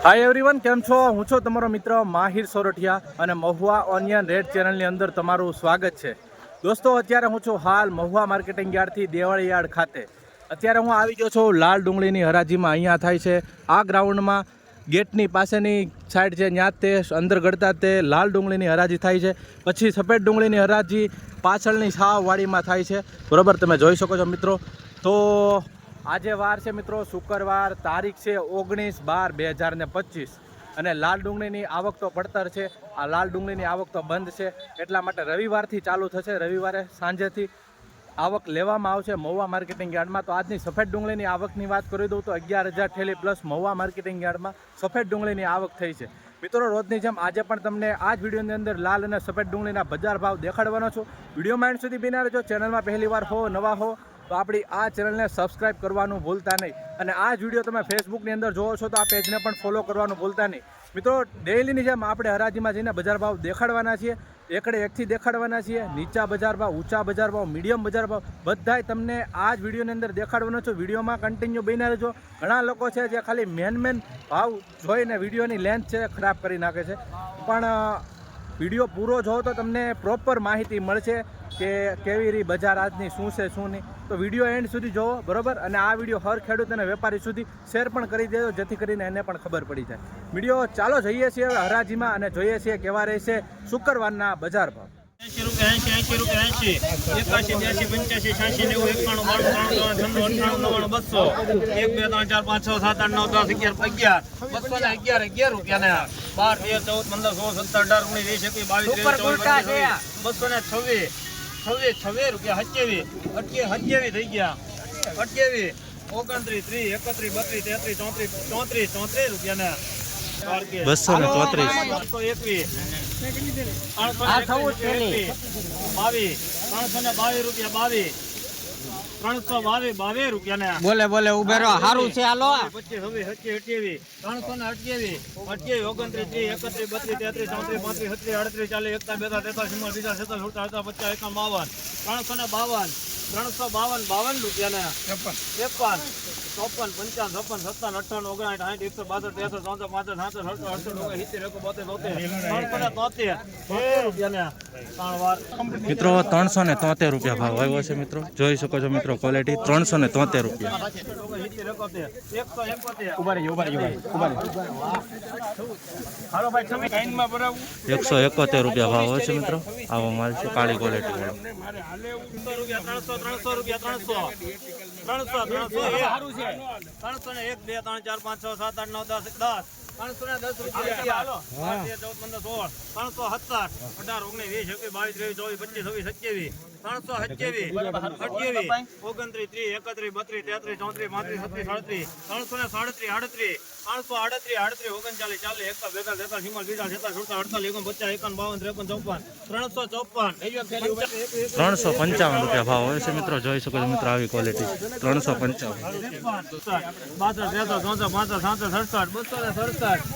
Hi everyone, કેમ છો? હું છું તમારો મિત્ર માહિર સોરઠિયા અને મહુવા ઓનિયન રેડ ચેનલની અંદર તમારું સ્વાગત છે. દોસ્તો, અત્યારે હું છું હાલ મહુવા માર્કેટિંગ યાર્ડથી દેવાળી યાર્ડ ખાતે. અત્યારે હું આવી ગયો છું લાલ ડુંગળીની હરાજીમાં. અહીંયા થાય છે આ ગ્રાઉન્ડમાં ગેટની પાસેની સાઈડ છે, ત્યાં તે અંદર ગળતા તે લાલ ડુંગળીની હરાજી થાય છે. પછી સફેદ ડુંગળીની હરાજી પાછળની સાવ વાડીમાં થાય છે. બરાબર, તમે જોઈ શકો છો મિત્રો. તો આજે વાર છે મિત્રો શુક્રવાર, તારીખ છે 19/12/2025 અને લાલ ડુંગળીની આવક તો પડતર છે. આ લાલ ડુંગળીની આવક તો બંધ છે, એટલા માટે રવિવારથી ચાલુ થશે. રવિવારે સાંજેથી આવક લેવામાં આવશે મહુવા માર્કેટિંગ યાર્ડમાં. તો આજની સફેદ ડુંગળીની આવકની વાત કરી દઉં તો 11,000 થેલી પ્લસ મહુવા માર્કેટિંગ યાર્ડમાં સફેદ ડુંગળીની આવક થઈ છે. મિત્રો, રોજની જેમ આજે પણ તમને આ જ વિડીયોની અંદર લાલ અને સફેદ ડુંગળીના બજાર ભાવ દેખાડવાનો છું. વિડીયોમાં એન્ડ સુધી બિના રહેજો. ચેનલમાં પહેલી વાર હો, નવા હો તો આપણી આ ચેનલને સબસ્ક્રાઇબ કરવાનું ભૂલતા નહીં. અને આ જ વિડીયો તમે ફેસબુકની અંદર જોવો છો તો આ પેજને પણ ફોલો કરવાનું ભૂલતા નહીં. મિત્રો, ડેઇલીની જેમ આપણે હરાજીમાં જઈને બજાર ભાવ દેખાડવાના છીએ. એકડે એકથી દેખાડવાના છીએ. નીચા બજાર ભાવ, ઊંચા બજાર ભાવ, મીડિયમ બજાર ભાવ બધાય તમને આ જ વિડીયોની અંદર દેખાડવાનો છું. વિડીયોમાં કન્ટિન્યુ બન્યા રહેજો. ઘણા લોકો છે જે ખાલી મેન ભાવ જોઈને વિડીયોની લેન્થ છે ખરાબ કરી નાખે છે, પણ વિડીયો પૂરો જોવો તો તમને પ્રોપર માહિતી મળશે કે કેવી રીતે બજાર આજની શું છે શું નહીં. તો વિડીયો એન્ડ સુધી જોવો, બરાબર. અને આ વિડીયો હર ખેડૂત અને વેપારી સુધી શેર પણ કરી દેજો, જેથી કરીને એને પણ ખબર પડી જાય. વિડીયો ચાલો જઈએ છીએ હરાજીમાં અને જોઈએ છીએ કેવા રહેશે શુક્રવારના બજાર ભાવ. 80 રૂપિયા 81 82 85 86 90 91 92 93 94 95 96 200 1 2 3 4 5 6 7 8 9 10 11 211 211 રૂપિયા ને 12 13 14 15 16 17 18 19 20 21 22 23 24 26 રૂપિયા 27 થઈ ગયા 28 29 30 31 32 33 34 રૂપિયા ને 234 322 રૂપિયા બોલે બોલે ઉભે રહો, હારું છે. હાલો 25 27 28 29 30 31 32 33 34 35 36 38 40 41 42 43 44 45 352 રૂપિયા ને 53 54 55 56 57 58 59 60 61 મિત્રો 373 રૂપિયા ભાવ આવ્યો છે. મિત્રો જોઈ શકો છો મિત્રો, ક્વોલિટી 373 રૂપિયા. હાલો ભાઈ, તમે લાઈનમાં બરાબર 171 રૂપિયા ભાવ હોય છે મિત્રો. આવો માલ છે, કાળી ક્વોલિટી વાળો. 300 રૂપિયા 300 1 2 3 4 5 6 7 8 9 10 310 રૂપિયા 13 14 15 16 317 18 19 20 21 22 23 24 25 27 327 28 29 30 31 32 33 34 35 36 337 338 355 રૂપિયા ભાવ હોય છે મિત્રો. જોઈ શકો છો મિત્રો, આવી ક્વોલિટી 355.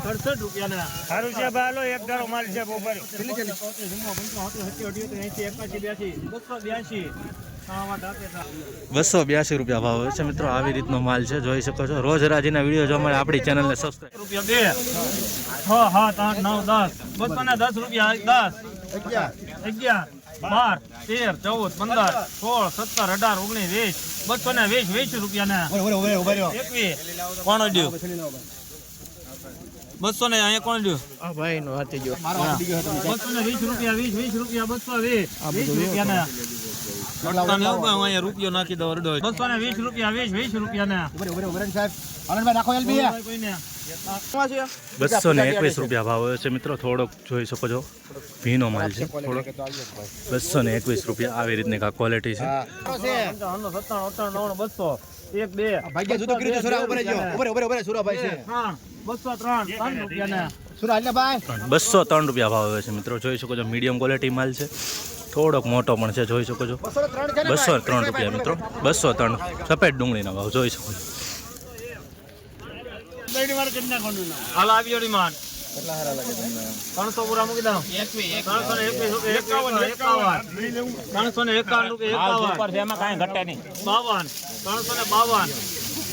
67 રૂપિયા સારું છે ભાઈ. એક ગારો માલ છે 282 રૂપિયા ભાવ હોય છે મિત્રો. આવી રીતનો માલ છે, જોઈ શકો છો. રોજ હરાજીના વિડીયો જોવા માટે આપણી ચેનલને સબસ્ક્રાઇબ. રૂપિયા 2 6 7 8 9 10 210 રૂપિયા 10 11 12 13 14 15 16 17 18 19 20 220 રૂપિયા ને 21 કોણ દઉં 200 ને અહીંયા કોણ દઉં? આ ભાઈ નો હાથી ગયો. 220 રૂપિયા 20 રૂપિયા 220 રૂપિયા ને અહીંયા રૂપિયો નાખી દો. 220 રૂપિયા 20 રૂપિયા ને 221 રૂપિયા ભાવ હોય છે મિત્રો. થોડોક જોઈ શકો છો, ભીનો માલ છે થોડોક. 221 રૂપિયા આવી રીતની ક્વોલિટી છે. 203 રૂપિયા ભાવ હોય છે મિત્રો. જોઈ શકો છો, મીડિયમ ક્વોલિટી માલ છે, થોડોક મોટો પણ છે, જોઈ શકો છો. 203 રૂપિયા મિત્રો. 203 સફેદ ડુંગળીના ભાવ જોઈ શકો છો. હાલ આવ્યો રિમાન્ડ 300 પૂરા મૂકી દો. 321 રૂપિયા 51 351 રૂપિયા 51 52 352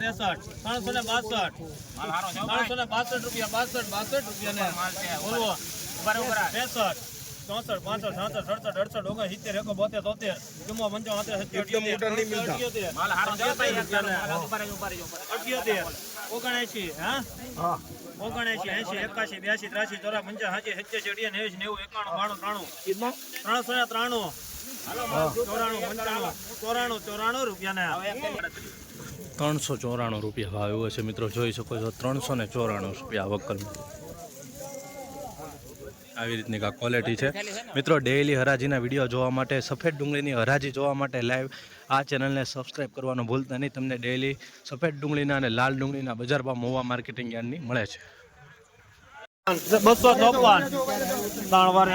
363 માલ હારો છે હો ભાઈ. 362 રૂપિયા 62 રૂપિયા ને માલ છે બોલો ઉભા રહો, ઉભા રહો. 63 64 65 66 67 68 69 70 71 72 માલ હારો છે ભાઈ. એક ધારો માલ. ઉભા રહેજો, ઉભા રહેજો, ઉભા રહેજો. 78 79 હા 79 80 81 82 83 84 85 87 90 91 92 93 રૂપિયા ને 394 રૂપિયા ભાવ એવો છે મિત્રો, જોઈ શકો છો 394 રૂપિયા વકલ. આવી રીતની આ ક્વોલિટી છે મિત્રો. ડેઈલી હરાજીના વિડીયો જોવા માટે, સફેદ ડુંગળીની હરાજી જોવા માટે લાઈવ આ ચેનલને સબસ્ક્રાઈબ કરવાનું ભૂલતા નહીં. તમને ડેઈલી સફેદ ડુંગળીના અને લાલ ડુંગળીના બજાર ભાવ મહુવા માર્કેટિંગ યાર્ડની મળે છે. 254 દાણવાર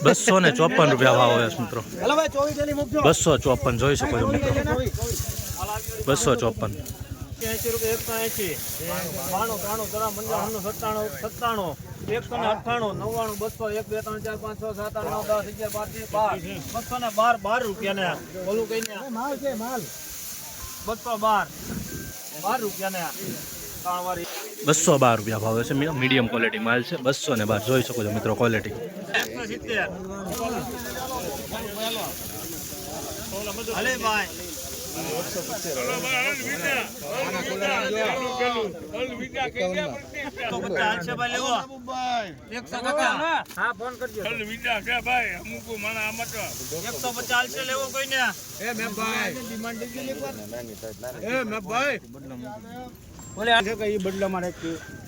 254 રૂપિયા ભાવ હોય છે મિત્રો. 254 જોઈ શકો છો મિત્રો. 254 80 રૂપિયા 180 97 97 212 રૂપિયા ને બોલું કઈ માલ છે માલ 212 રૂપિયા ને 212 રૂપિયા ભાવ છે. મીડિયમ ક્વોલિટી માલ છે. 212 જોઈ શકો છો મિત્રો ક્વોલિટી. 170 અલે ભાઈ હા ફોન કરજો 150 લેવો કોઈને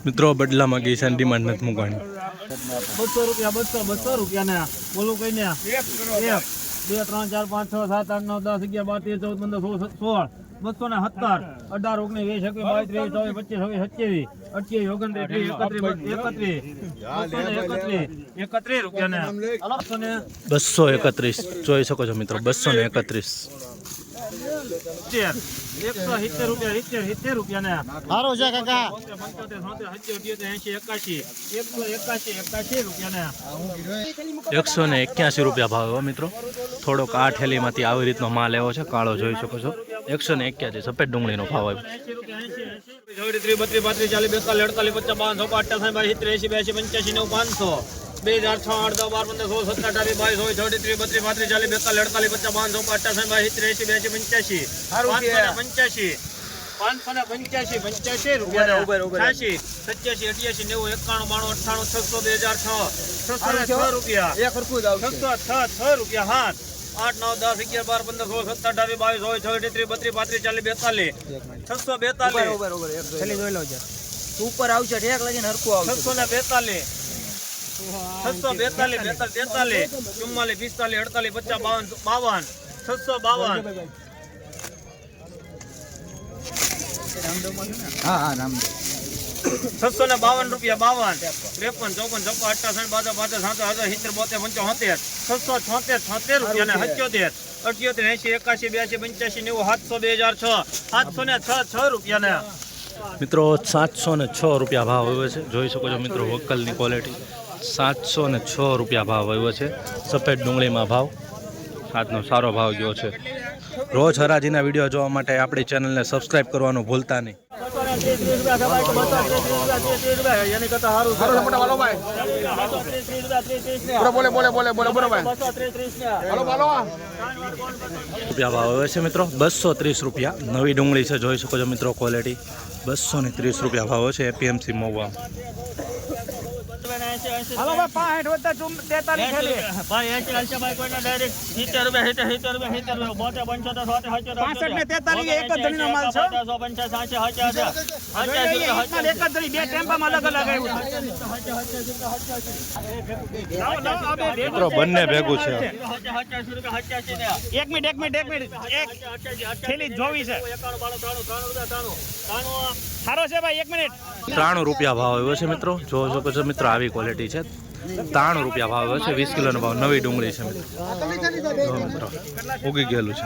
મિત્રો બદલામાં ગઈ છે, ડિમાન્ડ નથી મૂકવાની. 200 રૂપિયા ને બોલું કઈ ને 1 2 3 4 5 6 7 8 9 10 11 12 13 14 15 16 17 18 19 20 21 22 23 24 25 26 27 28 29 30 31 31 રૂપિયા ને 231 જોઈ શકો છો મિત્રો. 231 170 રૂપિયા ને હારો છે કાકા 75 77 81 રૂપિયા ને 181 રૂપિયા ભાવ એવો મિત્રો. થોડોક આ ઠેલીમાંથી આવી રીતનો માલ એવો છે, કાળો જોઈ શકો છો. 181 સફેદ ડુંગળીનો ભાવ આવ્યો. 30 32 33 40 42 45 55 58 82 500 2006 8 10 12 15 16 17 18 20 33 32 43 45 55 58 585 રૂપિયા 87 88 90 91 92 600 2006 606 રૂપિયા 606 રૂપિયા હાથ 8 9 10 11 12 15 16 17 18 22 23 32 642 ઉપર આવશે ઠેક લગીને હરખું આવશે 642 642 43 44 45 48 50 52 હા હા નામ 652 રૂપિયા 52 53 54 55 58 62 65 70 72 73 75 76 રૂપિયા ને 77 78 80 81 82 85 90 700 2006 706 રૂપિયા ને મિત્રો 706 રૂપિયા ભાવ આવ્યો છે. જોઈ શકો છો મિત્રો વક્કલની ક્વોલિટી 706 રૂપિયા ભાવ આવ્યો છે. સફેદ ડુંગળીમાં ભાવ આજનો સારો ભાવ ગયો છે. રોજ હરાજીના વિડીયો જોવા માટે આપણી ચેનલને સબસ્ક્રાઇબ કરવાનું ભૂલતા નહીં. રૂપિયા ભાવ આવે છે મિત્રો 230 રૂપિયા. નવી ડુંગળી છે, જોઈ શકો છો મિત્રો ક્વોલિટી 230 રૂપિયા ભાવ છે એપીએમસી મહુવા. મિત્રો બંને ભેગું છે. એક મિનિટ થેલી જોવી છે સારો છે ભાઈ 1 મિનિટ 93 રૂપિયા ભાવ આવ્યો છે મિત્રો. જોઈ શકો છો મિત્રો આવી ક્વોલિટી છે. 93 રૂપિયા ભાવ આવ્યો છે. 20 કિલોનો ભાવ. નવી ડુંગળી છે મિત્રો. જો મિત્રો ઉગી ગયેલું છે.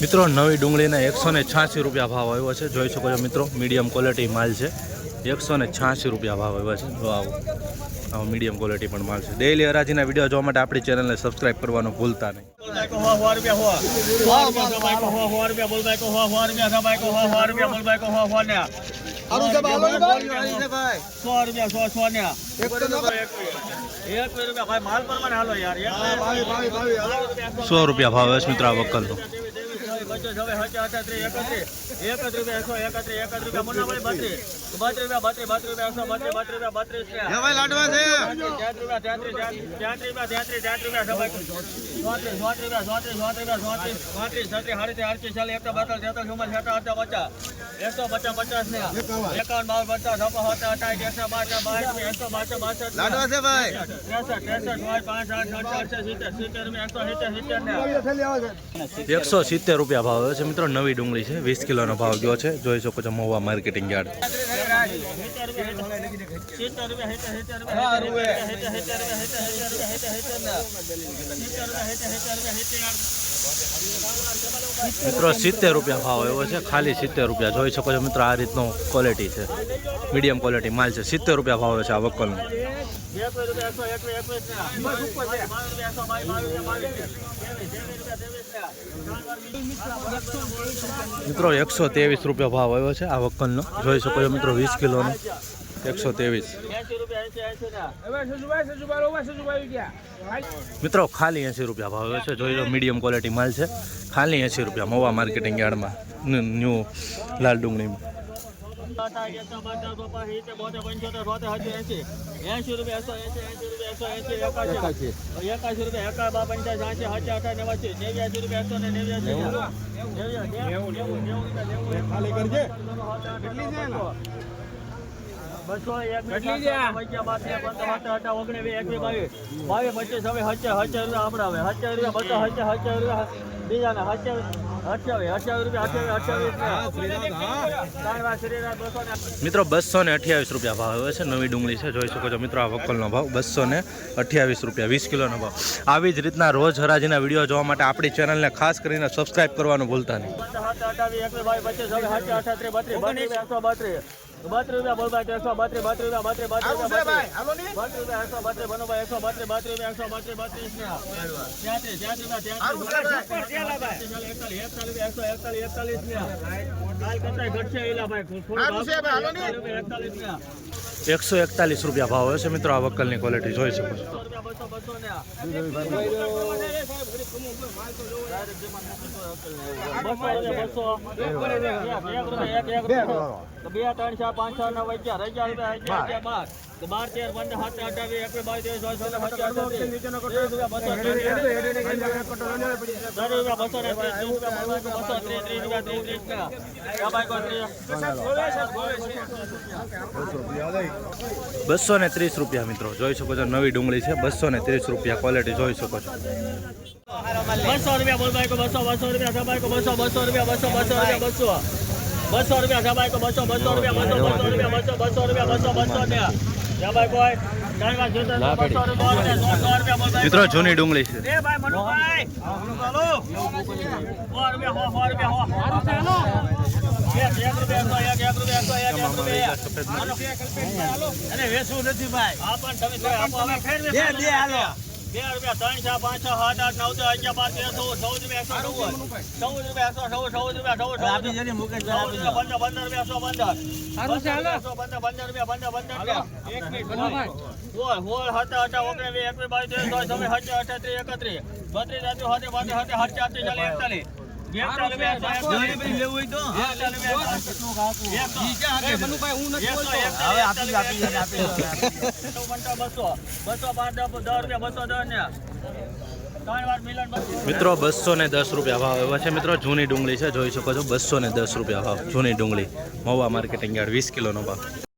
મિત્રો નવી ડુંગળીના 186 રૂપિયા ભાવ આવ્યો છે. જોઈ શકો છો મિત્રો મીડિયમ ક્વોલિટી માલ છે. 186 રૂપિયા ભાવ આવ્યો છે. જો આવો મીડિયમ ક્વોલિટી પણ માલ છે. ડેઈલી હરાજીના વિડીયો જોવા માટે આપણી ચેનલને સબસ્ક્રાઇબ કરવાનું ભૂલતા નહીં. ₹100 રૂપિયા ભાવ છે મિત્રો આ વક્કલનો. ₹170 રૂપિયા ભાવ છે મિત્રો. નવી ડુંગળી છે. 20 કિલોનો ભાવ ગયો છે. જોઈ શકો છો મહુવા માર્કેટિંગ યાર્ડ. મિત્રો 70 રૂપિયા ભાવ આવ્યો છે. ખાલી 70 રૂપિયા. જોઈ શકો છો મિત્રો આ રીતનો ક્વોલિટી છે. મીડિયમ ક્વોલિટી માલ છે. 70 રૂપિયા ભાવ છે આ વક્કલનો. મિત્રો 123 રૂપિયા ભાવ આવ્યો છે આ વક્કલનો. જોઈ શકો છો મિત્રો 20 કિલોનો 123. મિત્રો ખાલી 80 રૂપિયા ભાવ આવ્યો છે. જોઈ લો મીડિયમ ક્વોલિટી માલ છે. ખાલી 80 રૂપિયા મહુવા માર્કેટિંગ યાર્ડમાં ન્યૂ લાલ ડુંગળીમાં. 228 રૂપિયા ભાવ આવે છે. નવી ડુંગળી છે. જોઈ શકો છો મિત્રો આ વક્કલનો ભાવ 228 રૂપિયા 20 કિલોનો ભાવ. આવી જ રીતના રોજ હરાજીના વિડીયો જોવા માટે આપણી ચેનલને ખાસ કરીને સબસ્ક્રાઇબ કરવાનું ભૂલતા નહીં. 32 રૂપિયા બોલ ભાઈ 132 32 141 141 રૂપિયા ભાવ હશે મિત્રો. આ વકલની ક્વોલિટી જોઈ શકો છો. બસો ને 30 રૂપિયા મિત્રો જોઈ શકો છો. નવી ડુંગળી છે 230 રૂપિયા. ક્વોલિટી જોઈ શકો છો. 200 રૂપિયા બોલ ભાઈ 200 રૂપિયા સભાઈ 200 રૂપિયા 200 રૂપિયા સભાઈ 200 રૂપિયા 200 રૂપિયા સભાઈ કોઈ મિત્રો જૂની ડુંગળી છે. એ ભાઈ મનુભાઈ ચાલો 100 રૂપિયા અને વેચવું નથી ભાઈ આ પણ તમે આપો અમે ફેર બે હાલો 2 રૂપિયા 3 4 5 6 7 8 9 10 11 12 13 14 રૂપિયા 114 આપી જરી મુકેશ આપી 15 રૂપિયા 115 સારું છે હાલો 15 રૂપિયા 1 મિનિટ હોલ હતા 19 21 22 તમે 38 31 32 38 મિત્રો 210 રૂપિયા ભાવ એવા છે મિત્રો. જૂની ડુંગળી છે જોઈ શકો છો. 210 રૂપિયા ભાવ જૂની ડુંગળી. મહુવા માર્કેટિંગ યાર્ડ 20 કિલોનો ભાવ.